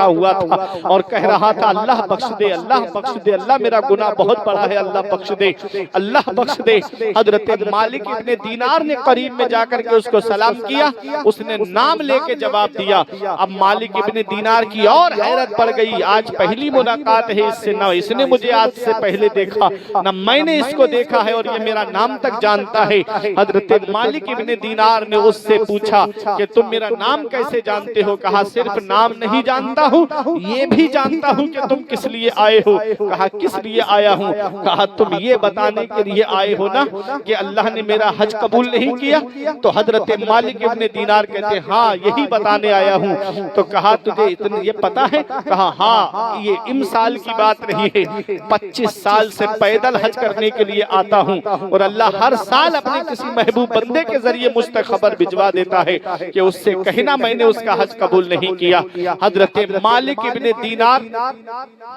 ہوا تھا اور کہہ رہا تھا اللہ بخش دے، اللہ بخش دے، اللہ میرا گناہ بہت بڑا ہے، اللہ بخش دے، اللہ بخش دے۔ حضرت مالک ابن دینار نے قریب میں جا کر کے اس کو سلام کیا، اس نے نام لے کے جواب دیا۔ اب مالک ابن دینار کی اور حیرت پڑ گئی، آج پہلی ملاقات ہے اس سے، نہ اس نے مجھے آج سے پہلے دیکھا نہ میں نے اس کو دیکھا ہے، اور یہ میرا نام تک جانتا ہے۔ حضرت مالک ابن دینار نے اس سے پوچھا کہ تم میرا نام کیسے جانتے ہو؟ کہا صرف نام نہیں جانتا ہوں، یہ بھی جانتا ہوں کہ تم کس لیے آئے ہو۔ کہا کس لیے آیا ہوں؟ کہا تم یہ بتانے کے لیے آئے ہو نا کہ اللہ نے میرا حج قبول نہیں کیا؟ تو حضرت مالک ابن دینار کہتے ہیں ہاں یہی بتانے آیا ہوں۔ تو کہا تجھے یہ پتا ہے؟ کہا ہاں، یہ امسال کی بات نہیں ہے، 25 سال سے پیدل حج کرنے کے لیے آتا ہوں، اور اللہ ہر سال اپنے کسی محبوب بندے کے ذریعے مجھ تک خبر بھجوا دیتا ہے کہ اس سے کہنا میں نے اس کا حج قبول نہیں کیا۔ حضرت مالک ابن دینار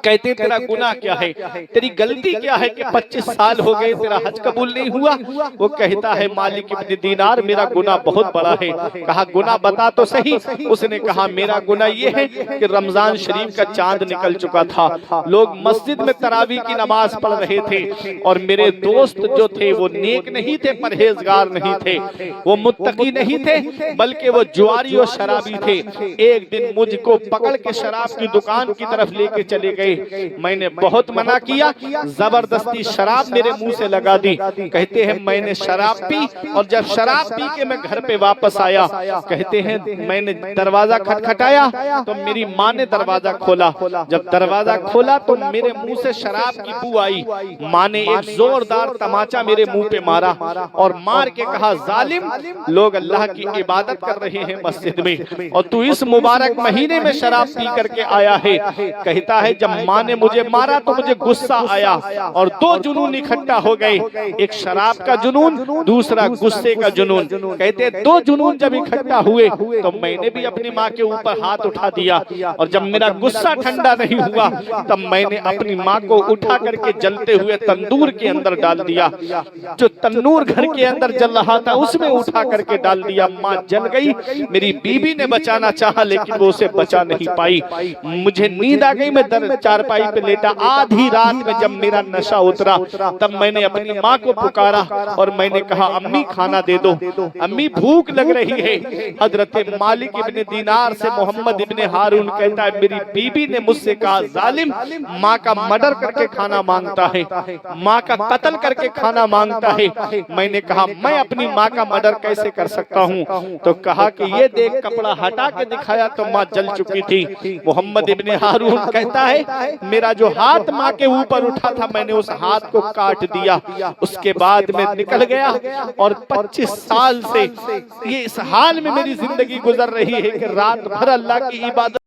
کہتے تیرا گناہ کیا ہے، تیری غلطی کیا ہے کہ 25 سال ہو گئے تیرا حج قبول نہیں ہوا؟ وہ کہتا ہے مالک ابن دینار میرا گناہ بہت بڑا ہے۔ کہا گناہ بتا تو صحیح۔ اس نے کہا میرا گناہ یہ ہے کہ رمضان شریف کا چاند نکل چکا تھا، لوگ مسجد میں تراویح کی نماز پڑھ رہے تھے، اور میرے دوست جو تھے وہ نیک نہیں تھے، پرہیزگار نہیں تھے، وہ متقی نہیں تھے، بلکہ وہ جواری اور شرابی تھے۔ ایک دن مجھ کو پکڑ کے شراب کی دکان کی طرف لے کے چلے گئے، میں نے بہت منع کیا، زبردستی شراب میرے منہ سے لگا دی۔ کہتے ہیں میں نے شراب پی، اور جب شراب پی کے میں گھر پہ واپس آیا، کہتے ہیں میں نے دروازہ کھٹکھٹایا تو میری ماں نے دروازہ کھولا۔ جب دروازہ کھولا تو میرے منہ سے شراب کی بو آئی۔ ماں نے ایک زوردار تماچا میرے منہ پہ مارا، اور مار کے کہا ظالم، لوگ اللہ کی عبادت کر رہے ہیں مسجد میں، اور تو اس مبارک مہینے میں شراب پی کر کے آیا ہے۔ کہتا ہے جب ماں نے مجھے مارا تو مجھے غصہ آیا، اور دو جنون اکٹھا ہو گئے، ایک شراب کا جنون، دوسرا غصے کا جنون۔ کہتے دو جنون جب اکٹھا ہوئے تو میں نے بھی اپنی ماں کے اوپر ہاتھ اٹھا دیا، اور جب میرا غصہ ٹھنڈا نہیں ہوا تب میں نے اپنی ماں کو اٹھا کر کے جلتے ہوئے تندور کے اندر ڈال دیا۔ جو تنور گھر کے اندر جل رہا تھا اس میں اٹھا کر کے ڈال دیا۔ ماں جل گئی، میری بیوی نے بچانا چاہا لیکن وہ اسے بچا نہیں پائی۔ مجھے نیند آ گئی، میں چارپائی پہ لیٹا۔ آدھی رات میں جب میرا نشہ اترا تب میں نے اپنی ماں کو پکارا اور میں نے کہا امی کھانا دے دو، امی بھوک لگ رہی ہے۔ حضرت مالک ابن دینار سے محمد ابن ہارون کہتا ہے میری بیوی نے مجھ سے کہا ظالم، ماں کا مرڈر کر کے کھانا مانگتا ہے، ماں کا قتل کر کے کھانا مانگتا ہے۔ میں نے کہا میں اپنی ماں کا مرڈر کیسے کر سکتا ہوں؟ تو کہا کہ یہ دیکھ، کپڑا ہٹا کے دکھایا تو ماں جل چکی تھی۔ محمد ابن ہارون کہتا ہے میرا جو ہاتھ ماں کے اوپر اٹھا تھا میں نے اس ہاتھ کو کاٹ دیا۔ اس کے بعد میں نکل گیا، اور 25 سال سے یہ اس حال میں میری زندگی گزر رہی ہے کہ رات بھر اللہ کی عبادت